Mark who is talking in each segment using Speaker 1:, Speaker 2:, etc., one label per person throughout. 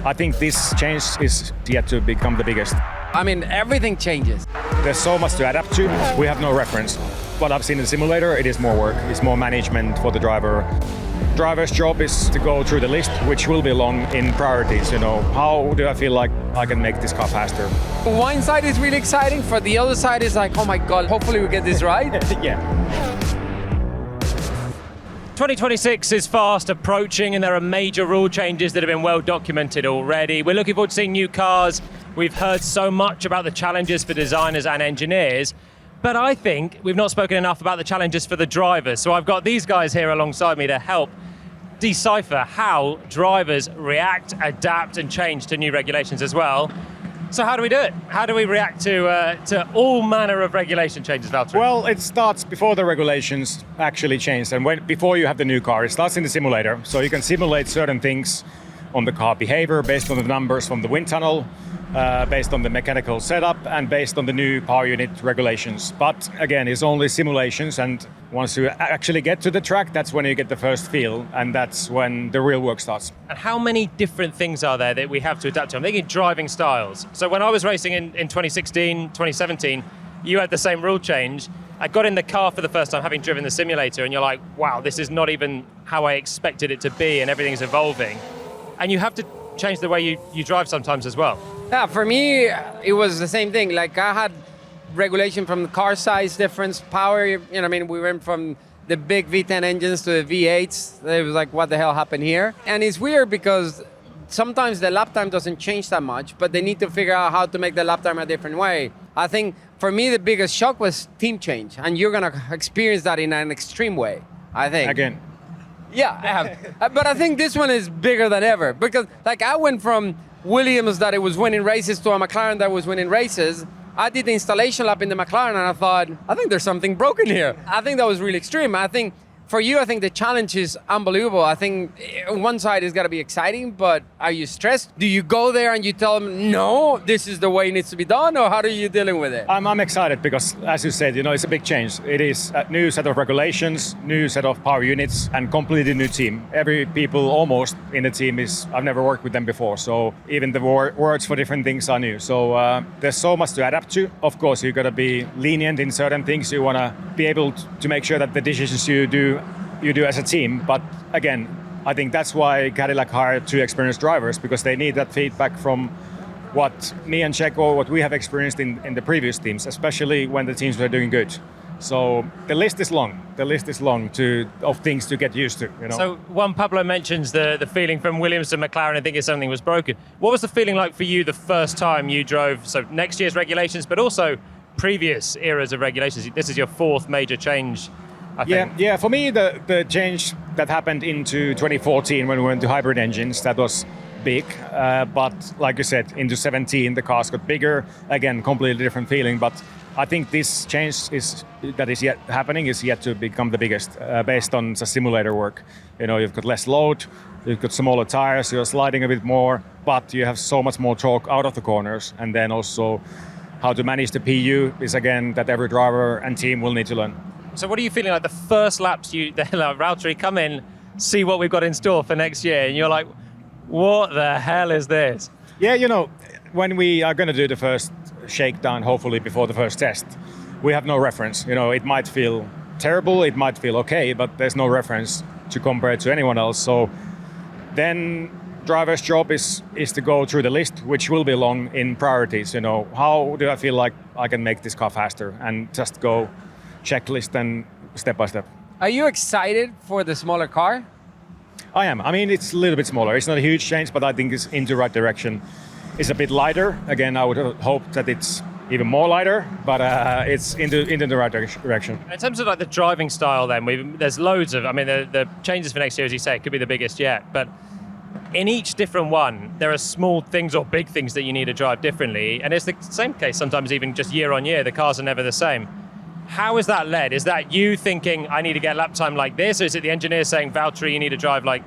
Speaker 1: I think this change is yet to become the biggest.
Speaker 2: I mean, everything changes.
Speaker 1: There's so much to adapt to. We have no reference. What I've seen in the simulator, it is more work. It's more management for the driver. Driver's job is to go through the list, which will be long in priorities. How do I feel like I can make this car faster?
Speaker 2: One side is really exciting. For the other side is like, oh my God, hopefully we get this right.
Speaker 1: Yeah.
Speaker 3: 2026 is fast approaching and there are major rule changes that have been well documented already. We're looking forward to seeing new cars. We've heard so much about the challenges for designers and engineers, but I think we've not spoken enough about the challenges for the drivers. So I've got these guys here alongside me to help decipher how drivers react, adapt and change to new regulations as well. So how do we do it? How do we react to all manner of regulation changes, Valtteri?
Speaker 1: Well, it starts before the regulations actually change, and before you have the new car. It starts in the simulator, so you can simulate certain things on the car behavior based on the numbers from the wind tunnel, based on the mechanical setup, and based on the new power unit regulations. But again, it's only simulations, and once you actually get to the track, that's when you get the first feel, and that's when the real work starts.
Speaker 3: And how many different things are there that we have to adapt to? I'm thinking driving styles. So when I was racing in 2016, 2017, you had the same rule change. I got in the car for the first time, having driven the simulator, and you're like, wow, this is not even how I expected it to be, and everything's evolving. And you have to change the way you drive sometimes as well.
Speaker 2: Yeah, for me, it was the same thing. Like I had regulation from the car size difference, power, we went from the big V10 engines to the V8s. It was like, what the hell happened here? And it's weird because sometimes the lap time doesn't change that much, but they need to figure out how to make the lap time a different way. I think for me, the biggest shock was team change, and you're gonna experience that in an extreme way, I think.
Speaker 1: Again.
Speaker 2: Yeah, I have. But I think this one is bigger than ever because like I went from Williams that it was winning races to a McLaren that was winning races. I did the installation lap in the McLaren and I thought, I think there's something broken here. I think that was really extreme. I think for you, I think the challenge is unbelievable. I think on one side it's got to be exciting, but are you stressed? Do you go there and you tell them, no, this is the way it needs to be done, or how are you dealing with it?
Speaker 1: I'm excited because, as you said, it's a big change. It is a new set of regulations, new set of power units, and completely new team. Every people almost in the team I've never worked with them before, so even the words for different things are new. So there's so much to adapt to. Of course, you've got to be lenient in certain things. You want to be able to make sure that the decisions you do as a team. But again, I think that's why Cadillac hired 2 experienced drivers, because they need that feedback from what me and Checo, what we have experienced in the previous teams, especially when the teams were doing good. So the list is long. The list is long of things to get used to.
Speaker 3: So Juan Pablo mentions the feeling from Williams to McLaren, I think something was broken. What was the feeling like for you the first time you drove, so next year's regulations, but also previous eras of regulations? This is your 4th major change, I think.
Speaker 1: Yeah. For me, the change that happened into 2014 when we went to hybrid engines, that was big. But like you said, into 17, the cars got bigger. Again, completely different feeling. But I think this change that is yet happening is yet to become the biggest, based on the simulator work. You've got less load, you've got smaller tires, you're sliding a bit more, but you have so much more torque out of the corners. And then also how to manage the PU is, again, that every driver and team will need to learn.
Speaker 3: So what are you feeling like the first laps Valtteri, come in, see what we've got in store for next year, and you're like, what the hell is this?
Speaker 1: Yeah, when we are going to do the first shakedown, hopefully before the first test, we have no reference. It might feel terrible, it might feel okay, but there's no reference to compare it to anyone else. So then driver's job is to go through the list, which will be long in priorities. How do I feel like I can make this car faster, and just go checklist and step by step.
Speaker 2: Are you excited for the smaller car?
Speaker 1: I am. It's a little bit smaller. It's not a huge change, but I think it's in the right direction. It's a bit lighter. Again, I would hope that it's even more lighter, but it's into the right direction.
Speaker 3: In terms of like the driving style, then there's loads of. The changes for next year, as you say, could be the biggest yet. But in each different one, there are small things or big things that you need to drive differently, and it's the same case sometimes. Even just year on year, the cars are never the same. How is that led? Is that you thinking, I need to get lap time like this? Or is it the engineers saying, Valtteri, you need to drive like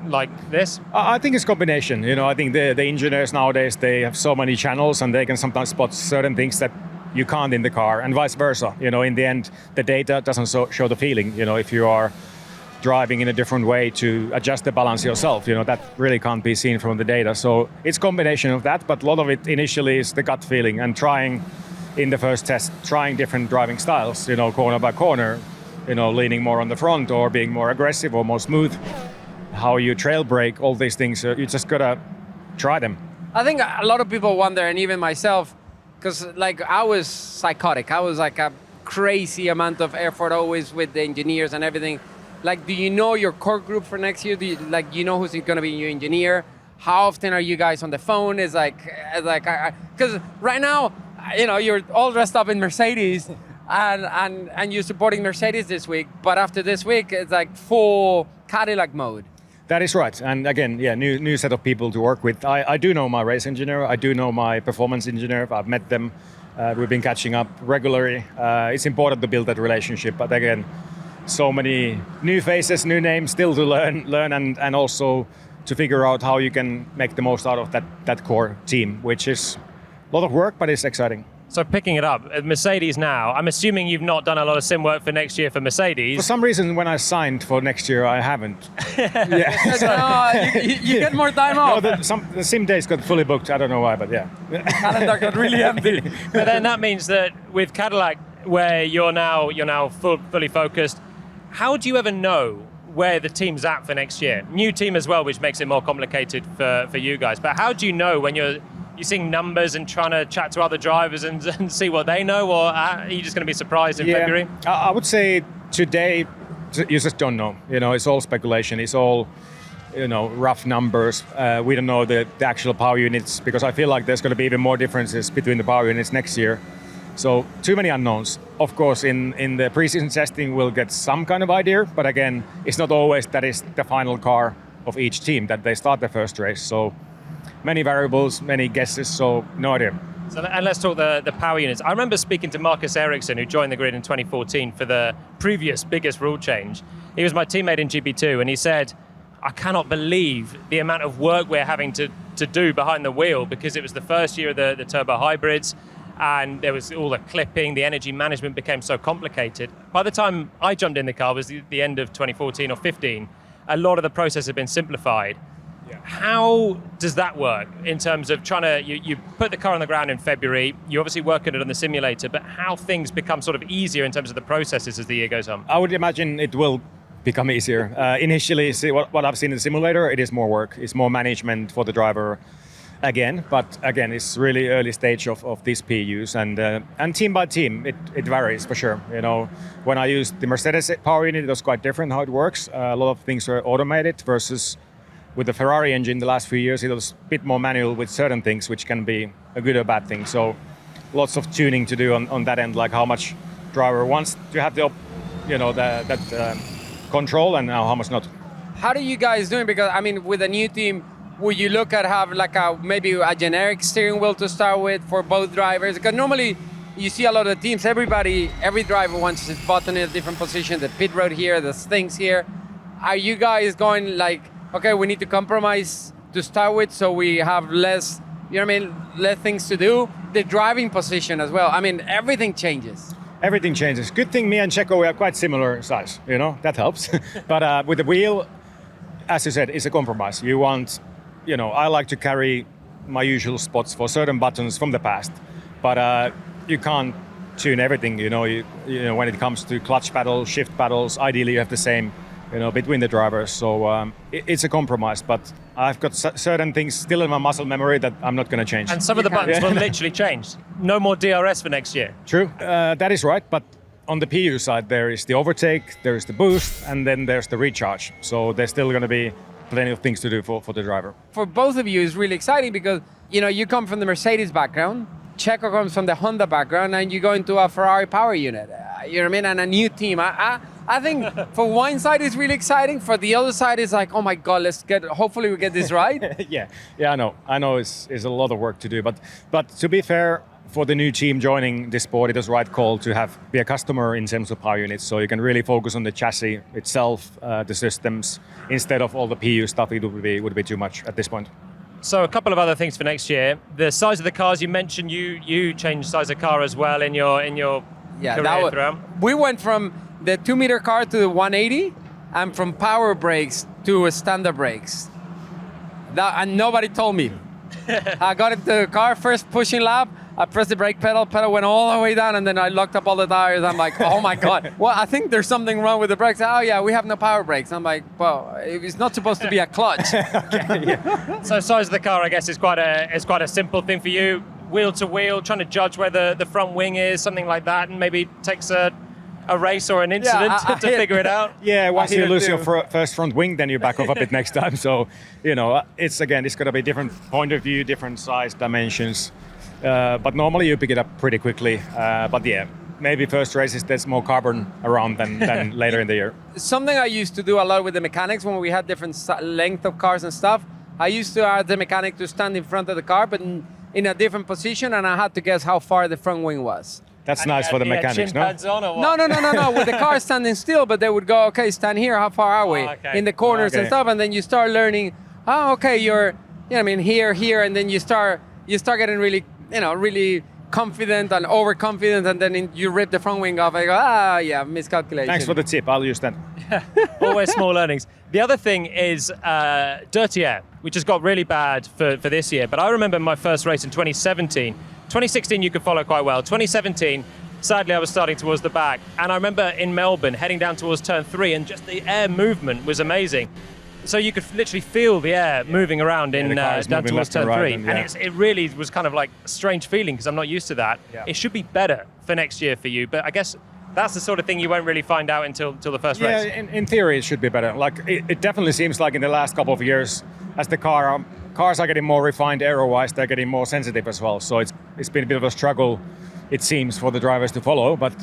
Speaker 3: this?
Speaker 1: I think it's a combination. I think the engineers nowadays, they have so many channels and they can sometimes spot certain things that you can't in the car, and vice versa. In the end, the data doesn't show the feeling. If you are driving in a different way to adjust the balance yourself. That really can't be seen from the data. So it's a combination of that, but a lot of it initially is the gut feeling and trying in the first test, trying different driving styles, corner by corner, leaning more on the front or being more aggressive or more smooth, how you trail brake, all these things. You just gotta try them.
Speaker 2: I think a lot of people wonder, and even myself, because I was psychotic. I was a crazy amount of effort always with the engineers and everything. Do you know your core group for next year? Do you know who's going to be your engineer? How often are you guys on the phone? Because right now, you're all dressed up in Mercedes, and you're supporting Mercedes this week. But after this week, it's full Cadillac mode.
Speaker 1: That is right. And again, new set of people to work with. I do know my race engineer. I do know my performance engineer. I've met them. We've been catching up regularly. It's important to build that relationship. But again, so many new faces, new names still to learn and also to figure out how you can make the most out of that core team, which is a lot of work, but it's exciting.
Speaker 3: So picking it up, at Mercedes now, I'm assuming you've not done a lot of sim work for next year for Mercedes.
Speaker 1: For some reason, when I signed for next year, I haven't.
Speaker 2: You get more time off.
Speaker 1: No, the sim days got fully booked. I don't know why, but yeah.
Speaker 2: Calendar got really empty.
Speaker 3: But then that means that with Cadillac, where you're now fully focused, how do you ever know where the team's at for next year? New team as well, which makes it more complicated for you guys. But how do you know when you're seeing numbers and trying to chat to other drivers and see what they know, or are you just going to be surprised in February?
Speaker 1: I would say today you just don't know. It's all speculation. It's all rough numbers. We don't know the actual power units, because I feel like there's going to be even more differences between the power units next year. So too many unknowns. Of course, in the preseason testing, we'll get some kind of idea, but again, it's not always that is the final car of each team that they start their first race. So many variables, many guesses, so no idea.
Speaker 3: So, and let's talk the power units. I remember speaking to Marcus Ericsson, who joined the grid in 2014 for the previous biggest rule change. He was my teammate in GP2, and he said, I cannot believe the amount of work we're having to do behind the wheel, because it was the first year of the turbo hybrids, and there was all the clipping, the energy management became so complicated. By the time I jumped in the car, it was the end of 2014 or 15, a lot of the process had been simplified. How does that work in terms of trying to, you put the car on the ground in February, you obviously work on it on the simulator, but how things become sort of easier in terms of the processes as the year goes on?
Speaker 1: I would imagine it will become easier. Initially, what I've seen in the simulator, it is more work, it's more management for the driver again, but again, it's really early stage of these PUs, and team by team, it varies for sure. When I used the Mercedes power unit, it was quite different how it works. A lot of things were automated versus with the Ferrari engine the last few years, it was a bit more manual with certain things, which can be a good or bad thing. So lots of tuning to do on that end, like how much driver wants to have the control and how much not.
Speaker 2: How do you guys doing? Because with a new team, would you look at have maybe a generic steering wheel to start with for both drivers? Because normally you see a lot of teams, every driver wants his button in a different position, the pit road here, the things here. Are you guys going okay, we need to compromise to start with, so we have less, less things to do? The driving position as well. Everything changes.
Speaker 1: Everything changes. Good thing me and Checo, we are quite similar size, that helps. But with the wheel, as you said, it's a compromise. You want, I like to carry my usual spots for certain buttons from the past, but you can't tune everything, when it comes to clutch paddles, shift paddles, ideally you have the same between the drivers. So it's a compromise, but I've got certain things still in my muscle memory that I'm not going to change.
Speaker 3: And some of the buttons will literally change. No more DRS for next year.
Speaker 1: True, that is right. But on the PU side, there is the overtake, there is the boost, and then there's the recharge. So there's still going to be plenty of things to do for the driver.
Speaker 2: For both of you, it's really exciting because, you come from the Mercedes background, Checo comes from the Honda background, and you go into a Ferrari power unit. And a new team. I think for one side it's really exciting. For the other side it's like, oh my God, hopefully we get this right.
Speaker 1: yeah, I know it's a lot of work to do, but to be fair, for the new team joining this sport, it was the right call to be a customer in terms of power units, so you can really focus on the chassis itself, the systems, instead of all the PU stuff. It would be too much at this point.
Speaker 3: So a couple of other things for next year. The size of the cars, you mentioned you changed size of car as well in your career throughout.
Speaker 2: We went from the 2-meter car to the 180, and from power brakes to standard brakes. And nobody told me. I got into the car, first pushing lap, I pressed the brake pedal went all the way down, and then I locked up all the tires. I'm like, oh my God. Well, I think there's something wrong with the brakes. Oh yeah, we have no power brakes. I'm like, well, it's not supposed to be a clutch.
Speaker 3: So size of the car, I guess, is quite a simple thing for you. Wheel to wheel, trying to judge where the front wing is, something like that, and maybe takes a race or an incident to figure it out.
Speaker 1: Yeah, once you lose your first front wing, then you back off a bit next time. So, it's going to be different point of view, different size, dimensions. But normally you pick it up pretty quickly. But yeah, maybe first races there's more carbon around than later in the year.
Speaker 2: Something I used to do a lot with the mechanics when we had different length of cars and stuff, I used to ask the mechanic to stand in front of the car, but in a different position, and I had to guess how far the front wing was.
Speaker 1: That's nice for the mechanics, no?
Speaker 2: No. With the car standing still, but they would go, okay, stand here. How far are we? In the corners and stuff, and then you start learning. Oh, okay, you're, here, and then you start getting really, really confident and overconfident, and then you rip the front wing off. I go, miscalculation.
Speaker 1: Thanks for the tip. I'll use that.
Speaker 3: Always small learnings. The other thing is dirty air, which has got really bad for this year. But I remember my first race in 2017. 2016 you could follow quite well. 2017, sadly I was starting towards the back. And I remember in Melbourne heading down towards turn 3, and just the air movement was amazing. So you could literally feel the air moving around down towards turn 3. And it really was kind of like a strange feeling because I'm not used to that. Yeah. It should be better for next year for you. But I guess that's the sort of thing you won't really find out until the first race.
Speaker 1: Yeah, in theory it should be better. Like it definitely seems like in the last couple of years, as the cars are getting more refined aero-wise, they're getting more sensitive as well. So it's been a bit of a struggle, it seems, for the drivers to follow. But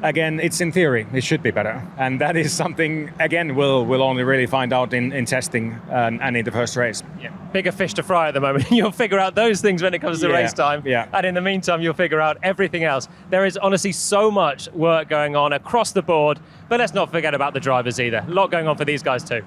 Speaker 1: again, it's in theory, it should be better. And that is something, again, we'll only really find out in testing and in the first race.
Speaker 3: Yeah. Bigger fish to fry at the moment. You'll figure out those things when it comes to race time.
Speaker 1: Yeah.
Speaker 3: And in the meantime, you'll figure out everything else. There is honestly so much work going on across the board. But let's not forget about the drivers either. A lot going on for these guys too.